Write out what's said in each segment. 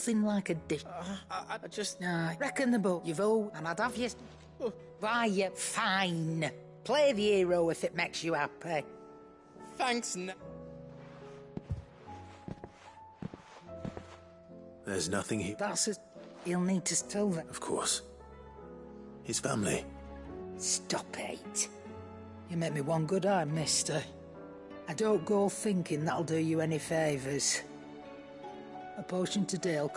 nothing like a dish. I just... Nah, reckon the boat you've all, and I'd have you... Right, fine. Play the hero if it makes you happy. Thanks, There's nothing he... That's it. He'll need to tell them. Of course. His family. Stop it. You make me one good eye, mister. I don't go thinking that'll do you any favours. A potion to Dale...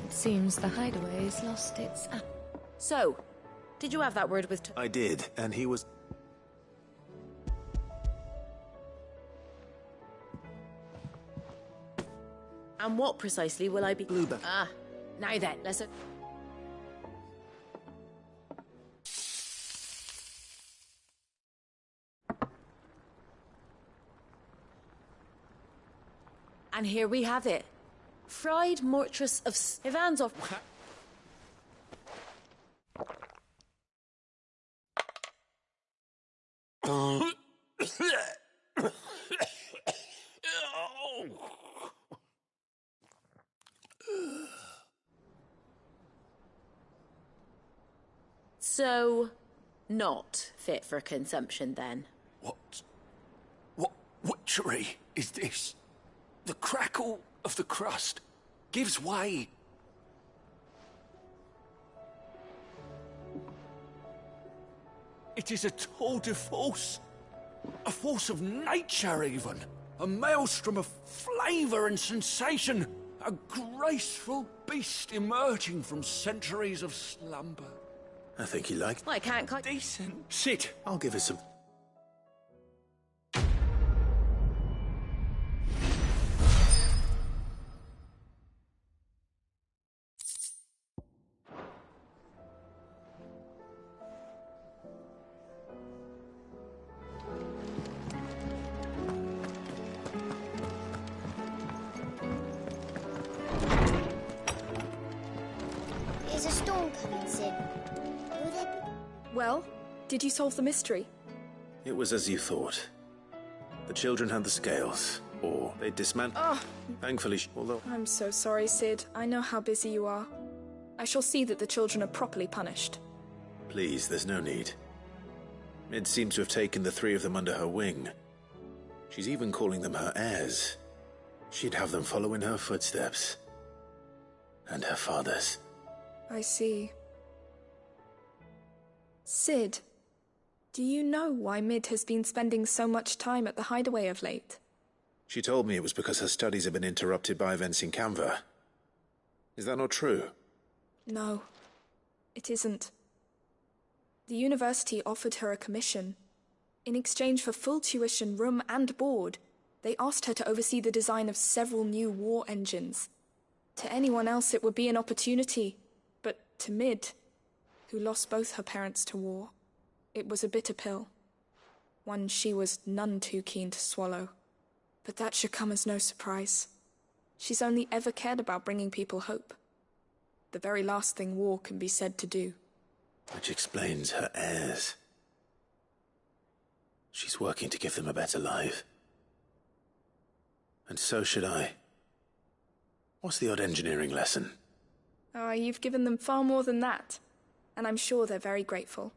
Seems the hideaway's lost its... So, did you have that word with... I did, and he was... And what precisely will I be... Bluebell. Ah, now then, let's... And here we have it. Fried mortress of Ivan's So, not fit for consumption then? What witchery is this? The crackle of the crust gives way. It is a tour de force. A force of nature, even. A maelstrom of flavour and sensation. A graceful beast emerging from centuries of slumber. I think he liked... Well, I can't quite... Decent. Sit. I'll give it some... Is a storm coming, Sid? Will there be... Well, did you solve the mystery? It was as you thought. The children had the scales, or they dismantled... Oh. Thankfully, although... I'm so sorry, Sid. I know how busy you are. I shall see that the children are properly punished. Please, there's no need. Mid seems to have taken the three of them under her wing. She's even calling them her heirs. She'd have them follow in her footsteps. And her father's. I see. Sid, do you know why Mid has been spending so much time at the hideaway of late? She told me it was because her studies have been interrupted by events in Canva. Is that not true? No, it isn't. The university offered her a commission. In exchange for full tuition, room and board, they asked her to oversee the design of several new war engines. To anyone else it would be an opportunity, but to Mid, who lost both her parents to war, it was a bitter pill. One she was none too keen to swallow. But that should come as no surprise. She's only ever cared about bringing people hope. The very last thing war can be said to do. Which explains her heirs. She's working to give them a better life. And so should I. What's the odd engineering lesson? Oh, you've given them far more than that. And I'm sure they're very grateful.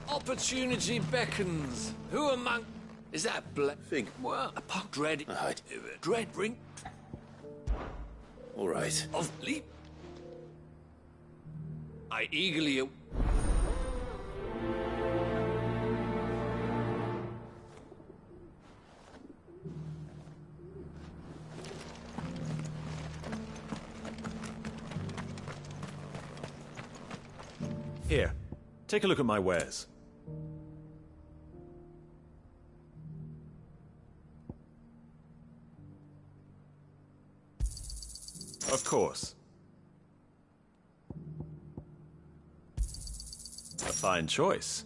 Opportunity beckons. Who among... Is that Fig. Well, Dread... Hide. Dread ring All right. of leap. I eagerly... Here, take a look at my wares. Of course. A fine choice.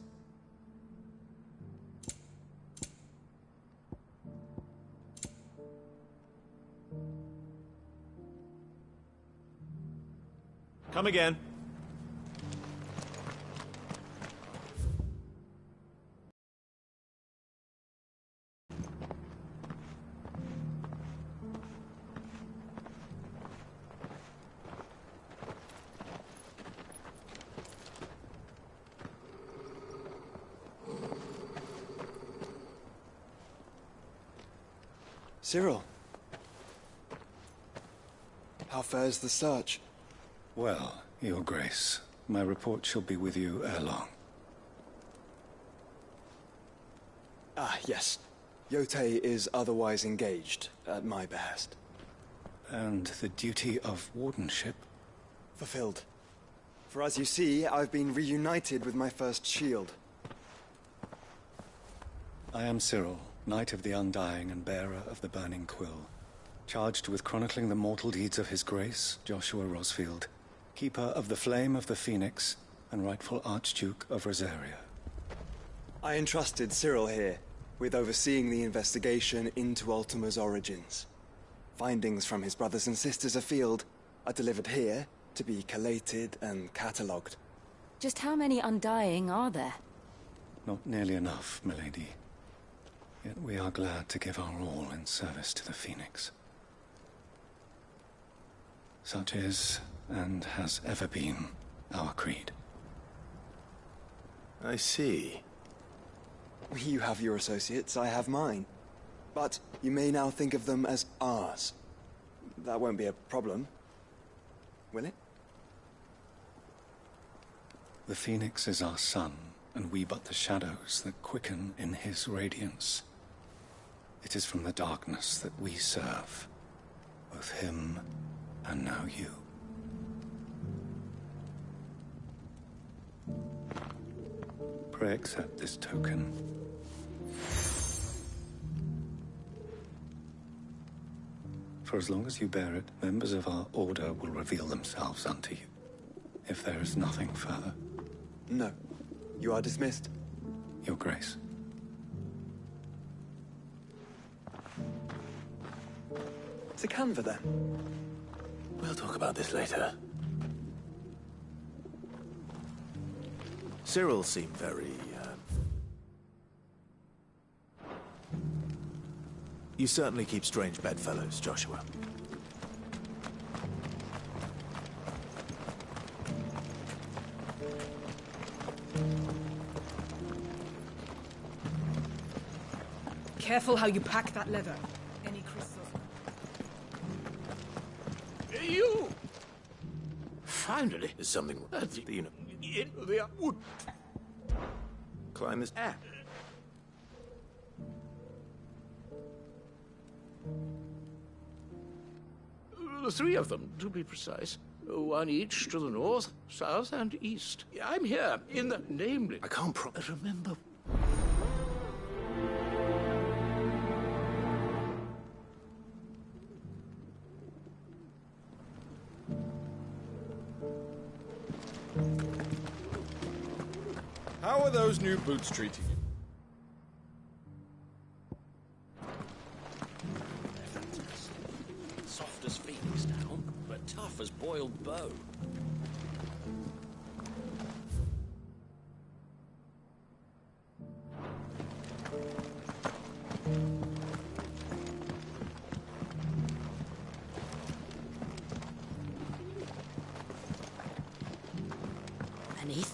Come again. Cyril. How fares the search? Well, Your Grace, my report shall be with you ere long. Ah, yes. Yotei is otherwise engaged, at my behest. And the duty of wardenship? Fulfilled. For as you see, I've been reunited with my first shield. I am Cyril, Knight of the Undying and bearer of the Burning Quill, charged with chronicling the mortal deeds of His Grace, Joshua Rosfield, Keeper of the Flame of the Phoenix and rightful Archduke of Rosaria. I entrusted Cyril here with overseeing the investigation into Ultima's origins. Findings from his brothers and sisters afield are delivered here to be collated and catalogued. Just how many Undying are there? Not nearly enough, milady. Yet we are glad to give our all in service to the Phoenix. Such is, and has ever been, our creed. I see. You have your associates, I have mine. But you may now think of them as ours. That won't be a problem, will it? The Phoenix is our sun, and we but the shadows that quicken in his radiance. It is from the darkness that we serve, both him and now you. Pray accept this token. For as long as you bear it, members of our order will reveal themselves unto you. If there is nothing further. No. You are dismissed. Your Grace. To Canva, then. We'll talk about this later. Cyril seemed very, You certainly keep strange bedfellows, Joshua. Careful how you pack that leather. Any crystals... You! Finally! There's something... you know... In the wood. Climb this... The three of them, to be precise. One each to the north, south, and east. I'm here, in the... namely... I can't remember... How are those new boots treating you? They're fantastic. Soft as phoenix down, but tough as boiled bow.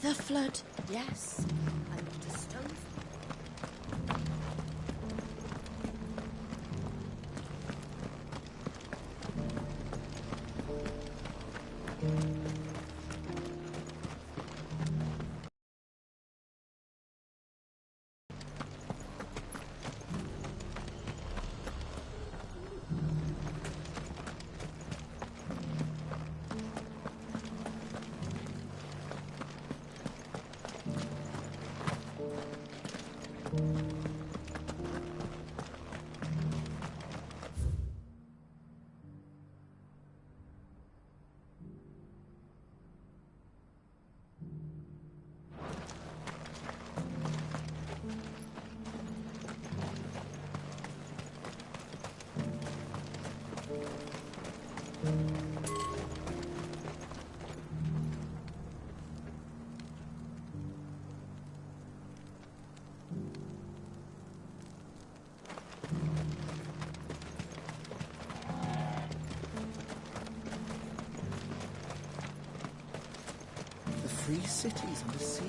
The flood, yes. I want a stone. The free cities under sea?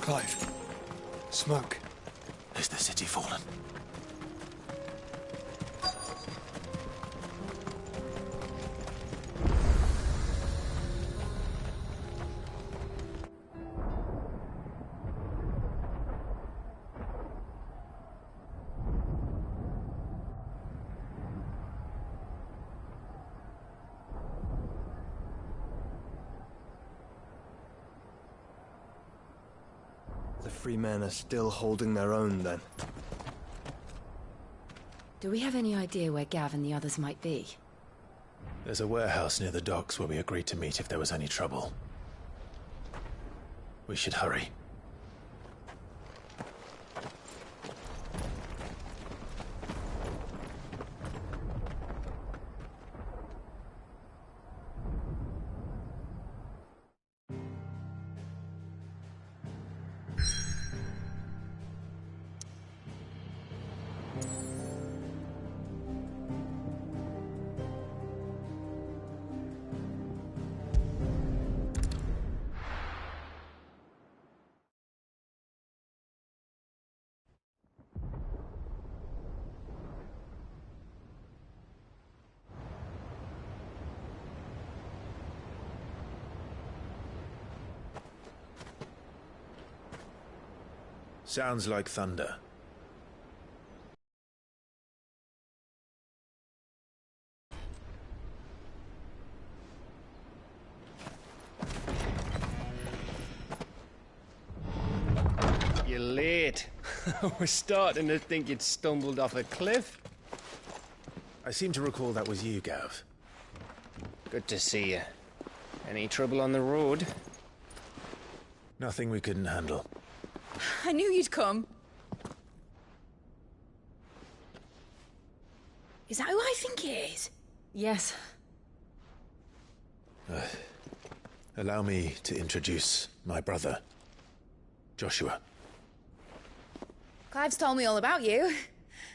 Clive. Smoke. Is the city fallen? The free men are still holding their own, then. Do we have any idea where Gav and the others might be? There's a warehouse near the docks where we agreed to meet if there was any trouble. We should hurry. Sounds like thunder. You're late. We're starting to think you'd stumbled off a cliff. I seem to recall that was you, Gav. Good to see you. Any trouble on the road? Nothing we couldn't handle. I knew you'd come. Is that who I think it is? Yes. Allow me to introduce my brother, Joshua. Clive's told me all about you.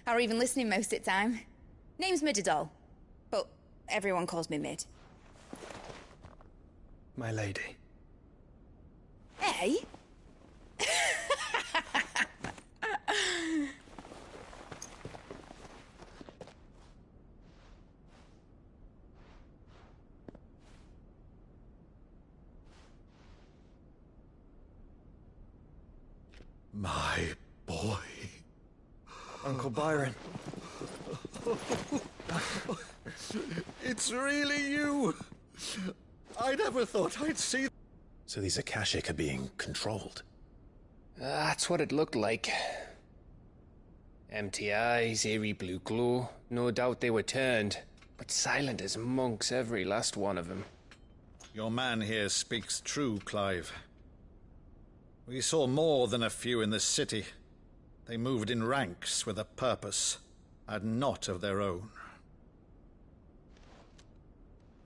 Or even listening most of the time. Name's Midadol, but everyone calls me Mid. My lady. Hey? My boy. Uncle Byron. It's really you. I never thought I'd see... So these Akashic are being controlled? That's what it looked like. Empty eyes, eerie blue glow. No doubt they were turned, but silent as monks, every last one of them. Your man here speaks true, Clive. We saw more than a few in this city. They moved in ranks with a purpose, and not of their own.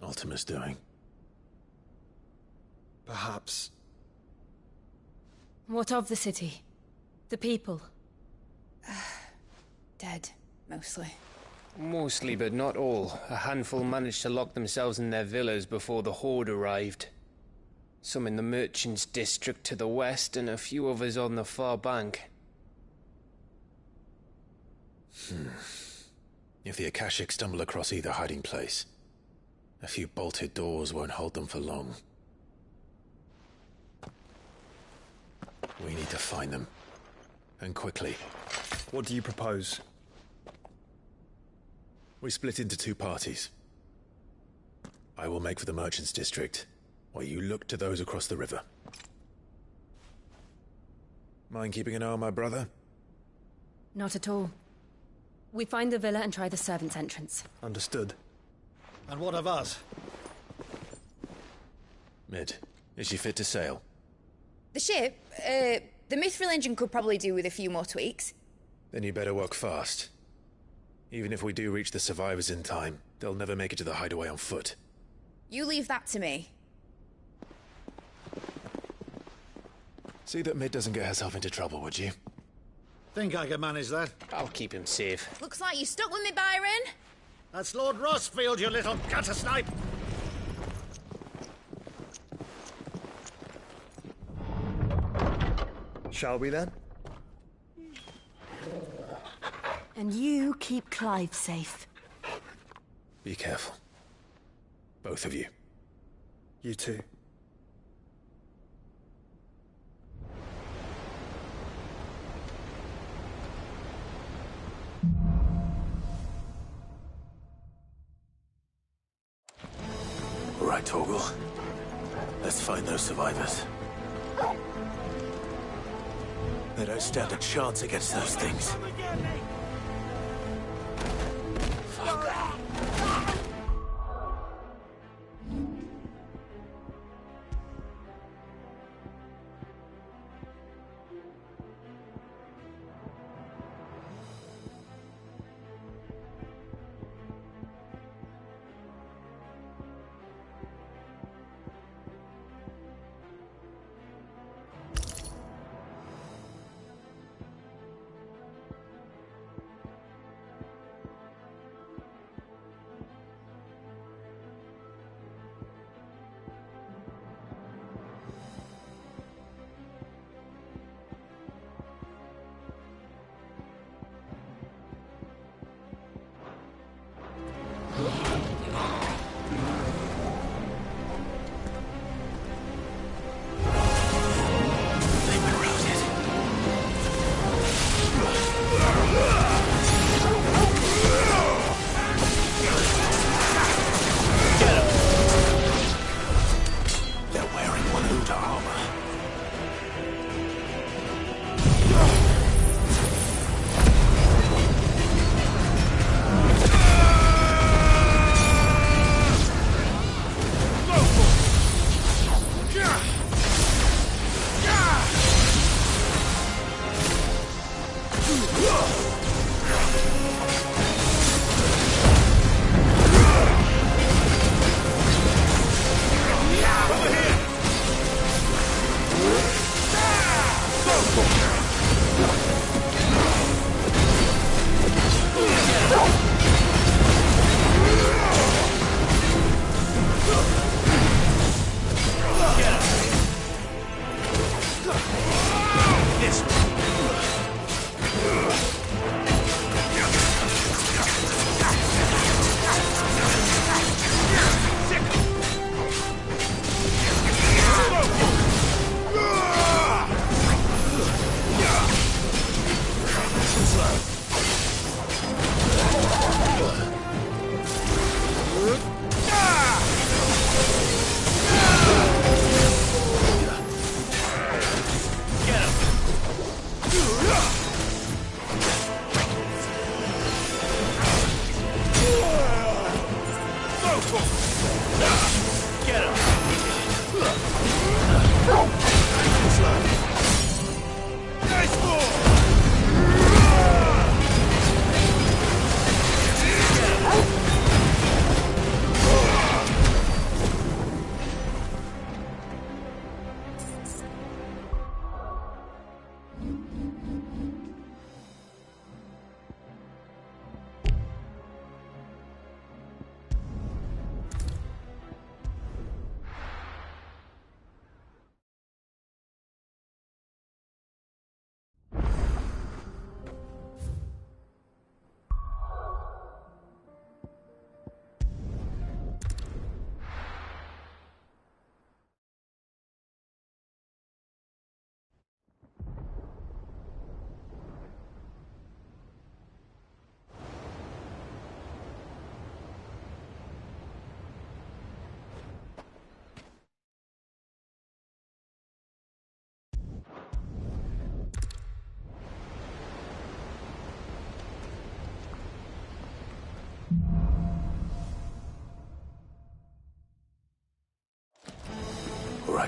Ultima's doing. Perhaps. What of the city? The people? Dead, mostly. Mostly, but not all. A handful managed to lock themselves in their villas before the Horde arrived. Some in the Merchants' District to the west, and a few others on the far bank. If the Akashic stumble across either hiding place, a few bolted doors won't hold them for long. We need to find them. And quickly. What do you propose? We split into two parties. I will make for the Merchants' District, while you look to those across the river. Mind keeping an eye on my brother? Not at all. We find the villa and try the servants' entrance. Understood. And what of us? Mid, is she fit to sail? The ship, the Mithril engine could probably do with a few more tweaks. Then you better work fast. Even if we do reach the survivors in time, they'll never make it to the hideaway on foot. You leave that to me. See that Mid doesn't get herself into trouble, would you? Think I can manage that? I'll keep him safe. Looks like you stuck with me, Byron. That's Lord Rossfield, you little gutter snipe! Shall we then? And you keep Clive safe. Be careful. Both of you. You too. All right, Torgal. Let's find those survivors. They don't stand a chance against those things.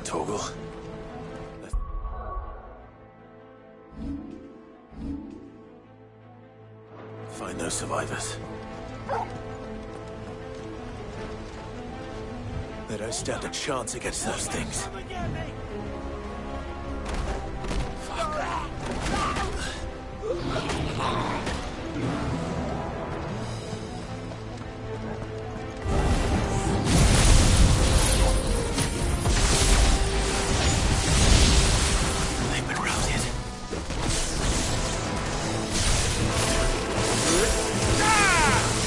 right, Torgal. Find those survivors. They don't stand a chance against those things. They've been routed.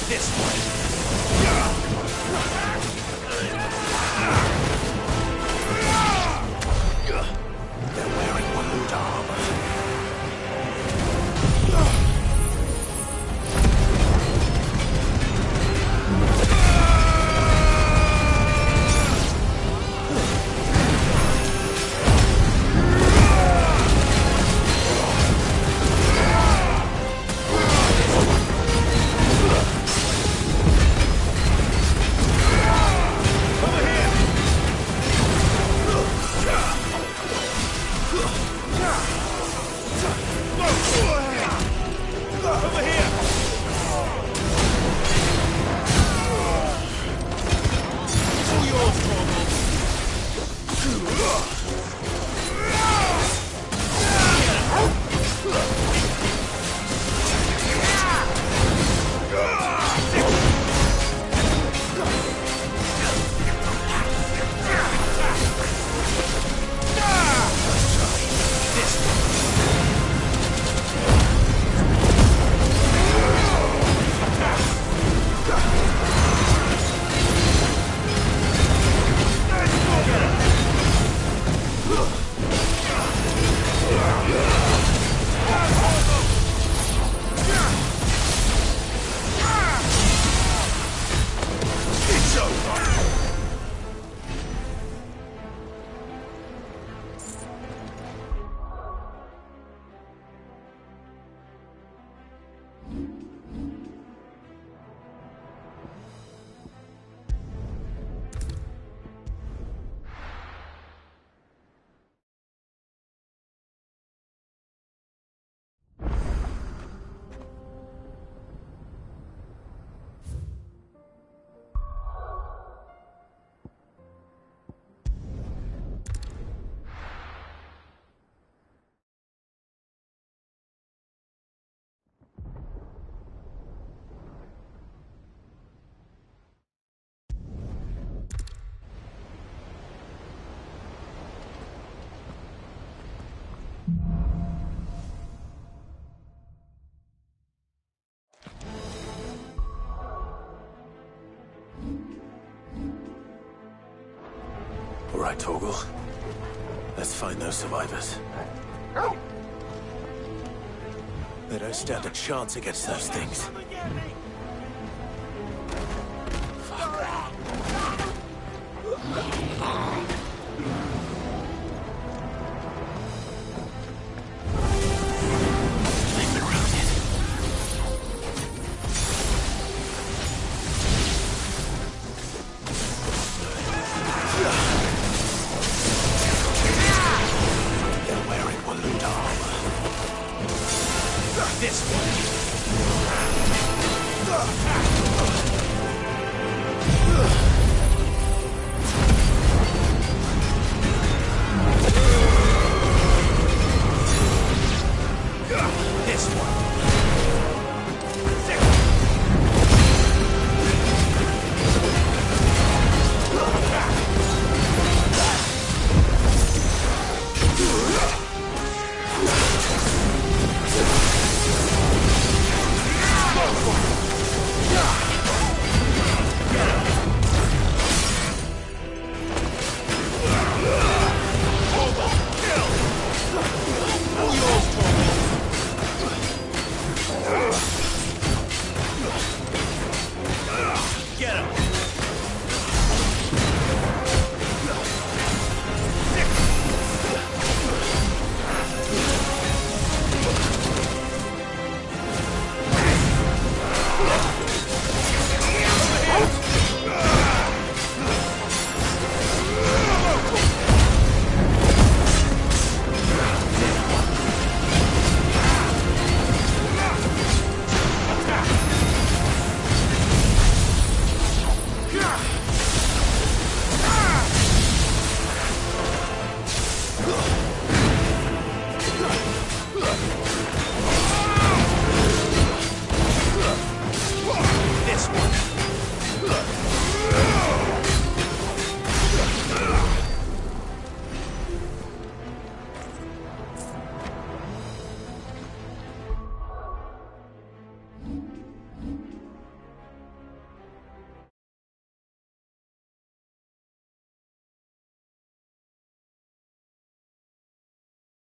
This way. They're wearing Walud armor. All right, Torgal. Let's find those survivors. They don't stand a chance against those things. They've been routed. They're wearing Walud armor. This one. This one.